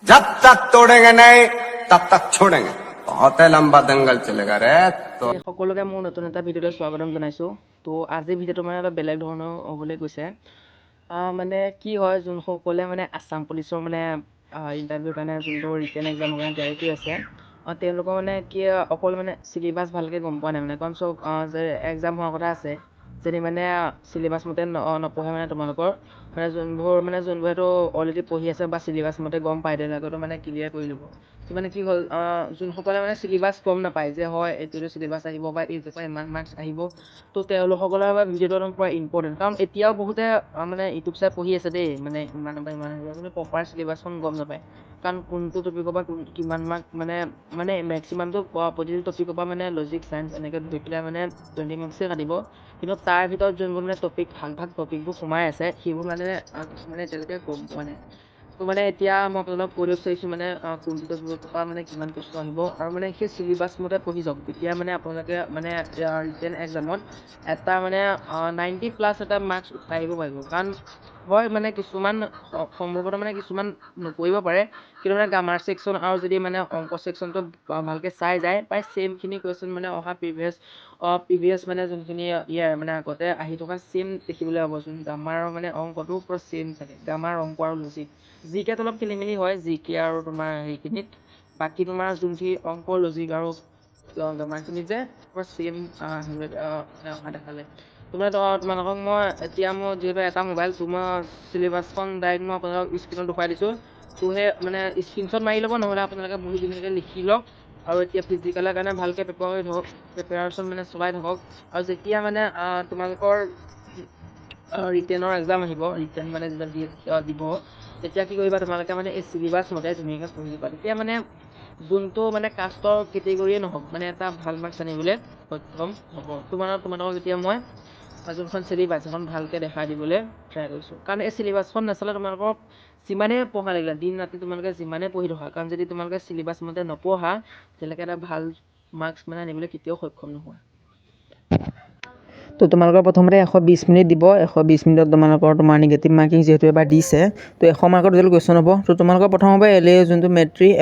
जब तक तोड़ेंगे नहीं तब तक छोड़ेंगे बहुत लंबा दंगल चलेगा रे तो সকলোকে মোৰ নতুন এটা ভিডিঅ'লৈ স্বাগতম জনাইছোঁ। তো আজি ভিডিঅ'টো মানে অলপ বেলেগ ধৰণৰ হ'বলৈ গৈছে। মানে কি হয়, যোনসকলে মানে আছাম পুলিচৰ মানে ইণ্টাৰভিউৰ কাৰণে যোনটো ৰিটেন এক্সামৰ কাৰণে তৈয়াৰী কৰি আছে, তেওঁলোকৰ মানে কি অকল মানে চিলেবাছ ভালকৈ গম পোৱা নাই মানে, কাৰণ চব যে এক্সাম হোৱাৰ কথা আছে, যদি মানে চিলেবাছ মতে নপঢ়ে মানে তোমালোকৰ মানে যোনবোৰেতো অলৰেডি পঢ়ি আছে বা চিলেবাছ মতে গম পায়, তেওঁলোকেতো মানে ক্লিয়াৰ কৰি ল'ব। তো মানে কি হ'ল, যোনসকলে মানে চিলেবাছ গম নাপায় যে হয় এইটো চিলেবাছ আহিব বা এইটোৰ পৰা ইমান মাৰ্কছ আহিব, তো তেওঁলোকসকলৰ বাবে ভিডিঅ'টো একদম পূৰা ইম্পৰ্টেণ্ট। কাৰণ এতিয়াও বহুতে মানে ইউটিউব চাই পঢ়ি আছে দেই, মানে ইমান কিন্তু প্ৰপাৰ চিলেবাছখন গম নাপায়। কাৰণ কোনটো টপিকৰ পৰা কিমান মাৰ্ক মানে মেক্সিমামটো প্ৰতিটো টপিকৰ পৰা মানে লজিক চায়েন্স এনেকৈ ধৰি পেলাই মানে 20 মাৰ্কছে কাটিব। কিন্তু তাৰ ভিতৰত যোনবোৰ মানে ভাগ টপিকবোৰ সোমাই আছে, সেইবোৰ মানে এতিয়ালৈকে গম পোৱা নাই। তো মানে এতিয়া মই আপোনালোকক কৈ দিব বিচাৰিছোঁ মানে কোনটো টপিকৰ পৰা মানে কিমান প্ৰশ্ন আহিব, আৰু মানে সেই চিলেবাছ মতে পঢ়ি যাওক। তেতিয়া মানে আপোনালোকে মানে ৰিটেন এক্সামত এটা মানে 90+ এটা মাৰ্কছ উঠাই আহিব পাৰিব। কাৰণ হয় মানে কিছুমান সম্ভৱতঃ মানে কিছুমান নপৰিব পাৰে, কিন্তু মানে গ্ৰামাৰ ছেকশ্যন আৰু যদি মানে অংক ছেকশ্যনটো ভালকৈ চাই যায়, প্ৰায় ছেমখিনি কুৱেশ্যন মানে অহা প্ৰিভিয়াছ মানে যোনখিনি ইয়াৰ মানে আগতে আহি থকা ছেম দেখিবলৈ হ'ব। যোন গ্ৰামাৰ মানে অংকটো পূৰা ছেম থাকে, গ্ৰামাৰ অংক আৰু লজিক। জিকেত অলপ খেলি মেলি হয়, জিকে আৰু তোমাৰ সেইখিনিত, বাকী তোমাৰ যোনখিনি অংক লজিক আৰু গ্ৰামাৰখিনিত যে পূৰা ছেম অহা দেখা যায়। তোমালোকক মই এতিয়া মোৰ যিহেতু এটা মোবাইল, মই চিলেবাছখন ডাইৰেক্ট মই আপোনালোকক স্ক্ৰীণত দেখুৱাই দিছোঁ। তো সেই মানে স্ক্ৰীণশ্বট মাৰি ল'ব, নহ'লে আপোনালোকে বহি ধুনীয়াকৈ লিখি লওক, আৰু এতিয়া ফিজিকেলৰ কাৰণে ভালকৈ প্ৰিপেৰেশ্যন মানে চলাই থাকক। আৰু যেতিয়া মানে তোমালোকৰ ৰিটেনৰ এক্সাম আহিব, ৰিটেন মানে যেতিয়া দিব, তেতিয়া কি কৰিবা, তোমালোকে মানে এই চিলেবাছ মতে ধুনীয়াকৈ পঢ়িবা। তেতিয়া মানে যোনটো মানে কাষ্টৰ কেটেগৰীয়ে নহওক, মানে এটা ভাল মাৰ্কছ আনিবলৈ সক্ষম হ'ব। তোমালোকক এতিয়া মই যোনখন চিলেবাছ সেইখন ভালকৈ দেখাই দিবলৈ ট্ৰাই কৰিছোঁ। কাৰণ এই চিলেবাছখন নাচালে তোমালোকক যিমানেই পঢ়া লাগিলে দিন ৰাতি তোমালোকে যিমানেই পঢ়ি থকা, কাৰণ যদি তোমালোকে চিলেবাছ মতে নপঢ়া, তেতিয়ালৈকে এটা ভাল মাৰ্কছ মানে আনিবলৈ কেতিয়াও সক্ষম নোহোৱা। তো তোমালোকৰ প্ৰথমতে 120 মিনিট দিব। 120 মিনিটত তোমাৰ নিগেটিভ মাৰ্কিং যিহেতু এবাৰ দিছে, তো 100 মাৰ্কৰ যিটো কুৱেশ্যন হ'ব। তো তোমালোকৰ প্ৰথম হ'ব যোনটো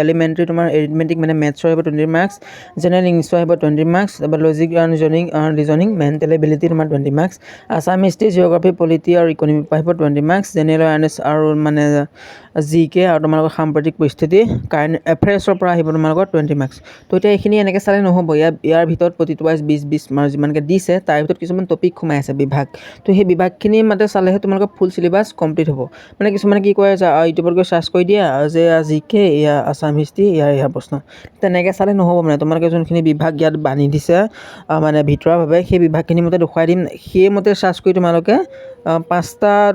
এলিমেণ্ট্ৰি তোমাৰ এৰিথমেটিক মানে মেথছৰ আহিব 20 মাৰ্কছ, জেনেৰেল ইংলিছৰ আহিব 20 মাৰ্কছ, তাৰপৰা লজিক আৰু ৰিজনিং মেণ্টেল এবিলিটি তোমাৰ 20 marks, Assam history geography polity আৰু ইকনমিৰ পৰা আহিব 20 মাৰ্কছ, জেনেৰেল এৱাৰনেছ আৰু মানে জিকে আৰু তোমালোকৰ সাম্প্ৰতিক পৰিস্থিতি কাৰেণ্ট এফেয়াৰ্ছৰ পৰা আহিব তোমালোকৰ 20 মাৰ্কছ। তো এতিয়া এইখিনি এনেকৈ চালে নহ'ব, ইয়াৰ ভিতৰত প্ৰতিটো ৱাইজ 20 মাৰ্কছ যিমানকৈ দিছে, তাৰ ভিতৰত কিছুমান টপিক সোমাই আছে বিভাগ। তো সেই বিভাগখিনি মতে চালেহে তোমালোকৰ ফুল চিলেবাছ কমপ্লিট হ'ব। মানে কিছুমানে কি কৰে যে ইউটিউবত গৈ চাৰ্চ কৰি দিয়া যে জিকে এয়া আছাম হিষ্ট্ৰী ইয়াৰ প্ৰশ্ন, তেনেকৈ চালে নহ'ব। মানে তোমালোকে যোনখিনি বিভাগ ইয়াত বান্ধি দিছে মানে ভিতৰুৱাভাৱে, সেই বিভাগখিনি মতে দেখুৱাই দিম, সেইমতে চাৰ্চ কৰি তোমালোকে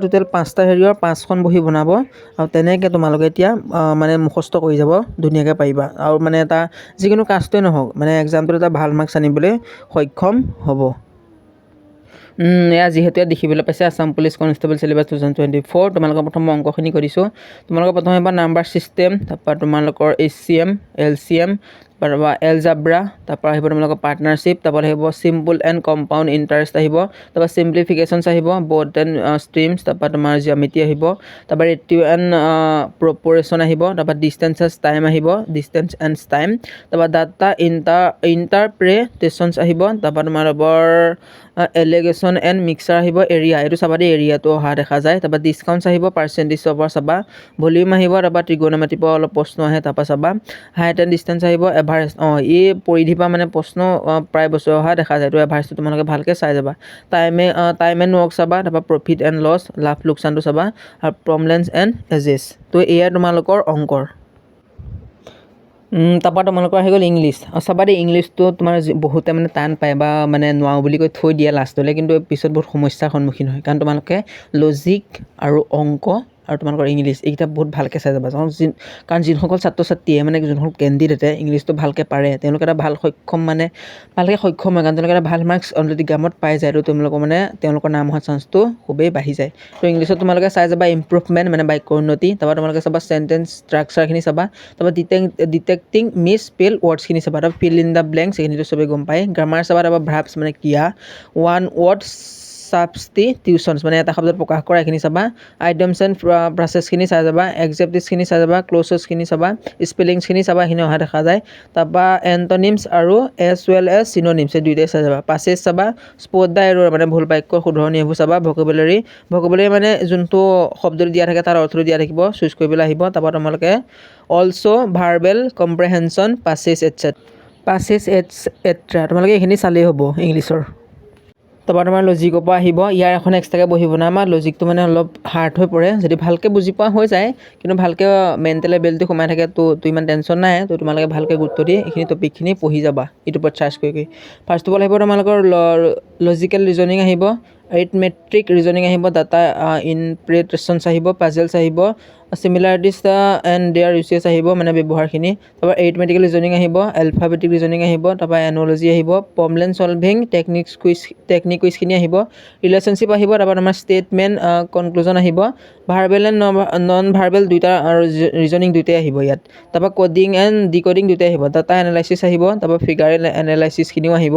টোটেল 5টা হেৰিয়ৰ 5খন বহি বনাব, আৰু তেনেকৈ তোমালোকে এতিয়া মানে মুখস্থ কৰি যাব ধুনীয়াকৈ পাৰিবা, আৰু মানে এটা যিকোনো কাষ্টই নহওক মানে এক্সামটোত এটা ভাল মাৰ্কছ আনিবলৈ সক্ষম হ'ব। এয়া যিহেতু দেখিবলৈ পাইছে আছাম পুলিচ কনষ্টেবল চিলেবাছ 2024। তোমালোকৰ প্ৰথম অংকখিনি কৰিছোঁ। তোমালোকৰ প্ৰথমে এবাৰ নাম্বাৰ ছিষ্টেম, তাৰপৰা তোমালোকৰ HCM LCM, তাৰপৰা এলজাব্ৰা, তাৰপৰা আহিব তোমালোকৰ পাৰ্টনাৰশ্বিপ, তাৰপৰা আহিব চিম্পল এণ্ড কম্পাউণ্ড ইণ্টাৰেষ্ট আহিব, তাৰপৰা চিম্প্লিফিকেশ্যনছ আহিব, ব'থ এণ্ড ষ্ট্ৰীমছ, তাৰপৰা তোমাৰ জিঅ'মেট্ৰি আহিব, তাৰপৰা ৰেটিঅ' এণ্ড প্ৰপ'ৰেশ্যন আহিব, তাৰপৰা ডিষ্টেঞ্চ এণ্ড টাইম, তাৰপৰা ডাটা ইণ্টাৰপ্ৰেটেশ্যনছ আহিব, তাৰপৰা তোমালোকৰ এলিগেশ্যন এণ্ড মিক্সাৰ আহিব, এৰিয়া এইটো চাবা দেই, এৰিয়াটো অহা দেখা যায়, তাৰপৰা ডিছকাউণ্টছ আহিব, পাৰ্চেণ্টেজৰ পৰা চাবা, ভলিউম আহিব, তাৰপৰা ত্ৰিগোণমেট্ৰিৰ পৰা অলপ প্ৰশ্ন আহে, তাৰপৰা চাবা হাইট এণ্ড ডিষ্টেঞ্চ আহিব, এভাৰেজ এই পৰিধিৰ পৰা মানে প্ৰশ্ন প্ৰায় বছৰ অহা দেখা যায়, তো এভাৰেজটো তোমালোকে ভালকৈ চাই যাবা। টাইম এণ্ড ৱৰ্ক চাবা, তাৰপৰা প্ৰফিট এণ্ড লছ লাভ লোকচানটো চাবা, আৰু প্ৰব্লেমছ এণ্ড এজেছ। তো এয়া তোমালোকৰ অংকৰ। তাৰপৰা তোমালোকৰ আহি গ'ল ইংলিছ। চাবা দেই, ইংলিছটো তোমাৰ বহুতে মানে টান পায় বা মানে নোৱাৰোঁ বুলি কৈ থৈ দিয়ে লাষ্টলৈ, কিন্তু পিছত বহুত সমস্যাৰ সন্মুখীন হয়। কাৰণ তোমালোকে লজিক আৰু অংক আৰু তোমালোকৰ ইংলিছ এইকেইটা বহুত ভালকৈ চাই যাবা। কাৰণ যিসকল ছাত্ৰ ছাত্ৰীয়ে মানে যোনসকল কেণ্ডিডেটে ইংলিছটো ভালকৈ পাৰে, তেওঁলোকে এটা ভালকৈ সক্ষম হয়, কাৰণ তেওঁলোকে এটা ভাল মাৰ্কছ অলৰেডি গ্ৰামত পাই যায়, তো তেওঁলোকৰ নাম হোৱাৰ চান্সটো খুবেই বাঢ়ি যায়। তো ইংলিছত তোমালোকে চাই যাবা ইম্প্ৰুভমেণ্ট মানে বাক্যৰ উন্নতি, তাৰপৰা তোমালোকে চাবা চেণ্টেঞ্চ ষ্ট্ৰাকচাৰখিনি চাবা, তাৰপৰা ডিটেক্টিং মিছ স্পেল ৱৰ্ডছখিনি চাবা, তাৰপৰা ফিল ইন দ্য ব্লেংকছ সেইখিনিতো চবেই গম পায়। গ্ৰামাৰ চাবা, তাৰপৰা ভাৰ্বছ মানে ক্ৰিয়া, ওৱান ৱৰ্ড ছাবষ্টিটিউশ্যনছ মানে এটা শব্দত প্ৰকাশ কৰা এইখিনি চাবা, আইটেমছ এণ্ড প্ৰচেছখিনি চাই যাবা, এক্সেপ্টিভছখিনি চাই যাবা, ক্ল'জেছখিনি চাবা, স্পেলিংছখিনি চাবা, এইখিনি অহা দেখা যায়। তাৰপৰা এণ্টনিমছ আৰু এজ ৱেল এজ চিননিমছ এই দুয়োটাই চাই যাবা। পাছেজ চাবা, স্পট দ্য এৰ'ৰ মানে ভুল বাক্যৰ শুধৰণি এইবোৰ চাবা, ভকেবুলাৰী মানে যোনটো শব্দটো দিয়া থাকে তাৰ অৰ্থটো দিয়া থাকিব, চুজ কৰিবলৈ আহিব। তাৰপৰা তোমালোকে অলছ' ভাৰ্বেল কম্প্ৰেহেনশ্যন, পাছেজ এটচেট্ৰা তোমালোকে এইখিনি চালেই হ'ব ইংলিছৰ। তাৰপৰা তোমাৰ লজিকৰ পৰা আহিব, ইয়াৰ এখন এক্সট্ৰাকৈ বহি বনাই আমাৰ লজিকটো মানে অলপ হাৰ্ড হৈ পৰে, যদি ভালকৈ বুজি পোৱা হৈ যায়, কিন্তু ভালকৈ মেণ্টেল এবিলিটি সোমাই থাকে তো ইমান টেনশ্যন নাই। তো তোমালোকে ভালকৈ গুৰুত্ব দি এইখিনি টপিকখিনি পঢ়ি যাবা ইউটিউবত চাৰ্চ কৰি। ফাৰ্ষ্ট অফ অল আহিব তোমালোকৰ লজিকেল ৰিজনিং আহিব, এৰিথমেট্ৰিক ৰিজনিং আহিব, ডাটা ইনটাৰপ্ৰিটেশ্যনছ আহিব, পাজেলছ আহিব, চিমিলাৰিটিছ এণ্ড দেয়াৰ ইউচেছ আহিব মানে ব্যৱহাৰখিনি। তাৰপৰা এৰিথমেটিকেল ৰিজনিং আহিব, এলফাবেটিক ৰিজনিং আহিব, তাৰপৰা এন'লজি আহিব, প্ৰব্লেম চলভিং টেকনিক কুইজখিনি আহিব, ৰিলেশ্যনশ্বিপ আহিব, তাৰপৰা তোমাৰ ষ্টেটমেণ্ট কনক্লুজন আহিব, ভাৰ্বেল এণ্ড নন ভাৰ্বেল দুইটা আৰু ৰিজনিং দুইটাই আহিব ইয়াত। তাৰপৰা কডিং এণ্ড ডিকডিং দুইটাই আহিব, ডাটা এনালাইচিছ আহিব, তাৰপৰা ফিগাৰ এনালাইচিছখিনিও আহিব,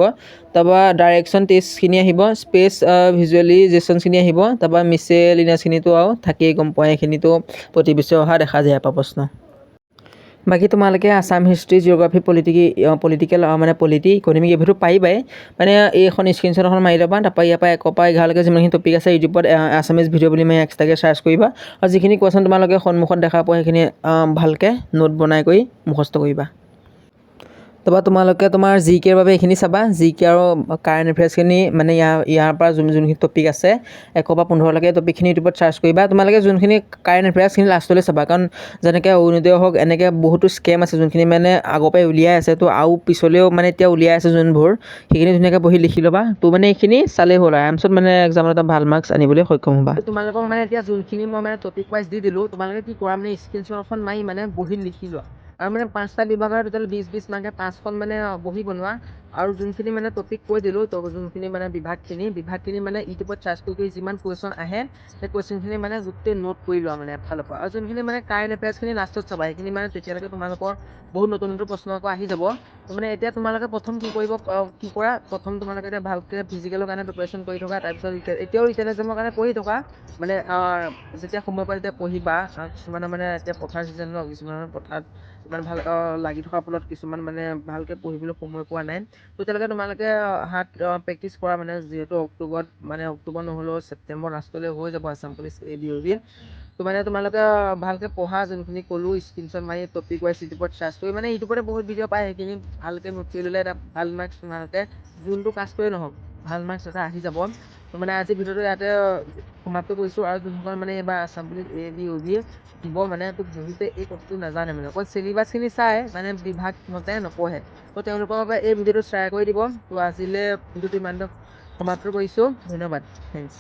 তাৰপৰা ডাইৰেকশ্যন টেষ্টখিনি আহিব, স্পেচ ভিজুৱেলাইজেশ্যনখিনি আহিব, তাৰপৰা মিছেলিনিয়াছখিনিতো আৰু থাকেই গম পোৱা, এইখিনিতো প্ৰতি বছৰে অহা দেখা যায় এটা প্ৰশ্ন। বাকী তোমালোকে আছাম হিষ্ট্ৰী, জিঅ'গ্ৰাফী, পলিটিকেল মানে পলিটি, ইকনমিক এইবোৰতো পাৰিবাই, মানে এইখন স্ক্ৰীনশ্বট এখন মাৰি ল'বা। তাৰপৰা ইয়াৰ পৰা 1 পৰা 11লৈকে যিমানখিনি টপিক আছে ইউটিউবত আছামিজ ভিডিঅ' বুলি মই এক্সট্ৰাকৈ চাৰ্চ কৰিবা, আৰু যিখিনি কুৱেশ্যন তোমালোকে সন্মুখত দেখা পোৱা সেইখিনি ভালকৈ নোট বনাই কৰি মুখস্থ কৰিবা। তাৰপৰা তোমালোকে তোমাৰ জি কেৰ বাবে এইখিনি চাবা, জি কে আৰু কাৰেণ্ট এফেয়াৰ্ছখিনি মানে ইয়াৰ পৰা যোনখিনি টপিক আছে 1 পৰা 15লৈকে টপিকখিনি ইউটিউবত চাৰ্চ কৰিবা। তোমালোকে যোনখিনি কাৰেণ্ট এফেয়াৰ্ছখিনি লাষ্টলৈ চাবা, কাৰণ যেনেকৈ অৰুণোদয় হওক এনেকৈ বহুতো স্কেম আছে যোনখিনি মানে আগৰ পৰাই উলিয়াই আছে, তো আৰু পিছলৈও মানে এতিয়া উলিয়াই আছে যোনবোৰ, সেইখিনি ধুনীয়াকৈ বহি লিখি ল'বা। তো মানে এইখিনি চালেই হ'ল, আৰামছত মানে এক্সামত এটা ভাল মাৰ্কছ আনিবলৈ সক্ষম হ'বা। তোমালোকক মানে এতিয়া যোনখিনি মই মানে টপিক ৱাইজ দি দিলোঁ, তোমালোকে কি কৰা মানে স্ক্ৰীনশ্বট এখন মাৰি মানে বহিত লিখি লোৱা, আৰু মানে 5টা বিভাগৰ টোটেল 20 মাৰ্কে 5খন মানে বহি বনোৱা, আৰু যোনখিনি মানে টপিক কৈ দিলোঁ, তো যোনখিনি মানে বিভাগখিনি মানে ইউটিউবত চাৰ্চ কৰি যিমান কুৱেশ্যন আহে সেই কুৱেশ্যনখিনি মানে গোটেই নোট কৰি লোৱা মানে এফালৰ পৰা। আৰু যোনখিনি মানে কাৰেণ্ট এফেয়াৰ্ছখিনি লাষ্টত চাবা, সেইখিনি মানে তেতিয়ালৈকে তোমালোকৰ বহুত নতুন প্ৰশ্ন আকৌ আহি যাব। মানে এতিয়া তোমালোকে প্ৰথম কি কৰা, প্ৰথম তোমালোকে এতিয়া ভালকৈ ফিজিকেলৰ কাৰণে প্ৰিপাৰেশ্যন কৰি থকা, তাৰপিছত এতিয়াও ৰিটেন এক্সামৰ কাৰণে পঢ়ি থকা, মানে যেতিয়া সময় পায় তেতিয়া পঢ়িবা। কিছুমানৰ মানে এতিয়া পথাৰ ছিজন ন, কিছুমানৰ পথাৰত ইমান ভাল লাগি থকাৰ ফলত কিছুমান মানে ভালকৈ পঢ়িবলৈ সময় পোৱা নাই। তো তেতিয়ালৈকে তোমালোকে প্ৰেক্টিছ কৰা, মানে যিহেতু অক্টোবৰ নহ'লেও ছেপ্টেম্বৰ লাষ্টলৈ হৈ যাব আছাম পুলিচ ABOB। তো মানে তোমালোকে ভালকৈ পঢ়া, যোনখিনি ক'লোঁ স্ক্ৰীনশ্বট মাৰি টপিক ৱাইজ ইউটিউবত চাৰ্চ কৰি, মানে ইউটিউবতে বহুত ভিডিঅ' পায়, সেইখিনি ভালকৈ নোট কৰি ল'লে এটা ভাল মাৰ্কছ তোমালোকে যোনটো কাষ্টৰে নহওক ভাল মাৰ্কছ এটা আহি যাব। তো মানে আজি ভিডিঅ'টো ইয়াতে সমাপ্ত কৰিছোঁ। আৰু যোনসকল মানে এইবাৰ আছাম পুলিচ ABOB দিব মানে তো বহুতে এই বস্তু নাজানে, মানে অকল চিলেবাছখিনি চাই মানে বিভাগ মতে নপঢ়ে, তো তেওঁলোকৰ বাবে এই ভিডিঅ'টো শ্বেয়াৰ কৰি দিব। তো আজিলৈ ভিডিঅ'টো ইমানতে সমাপ্ত কৰিছোঁ, ধন্যবাদ, থেংকছ।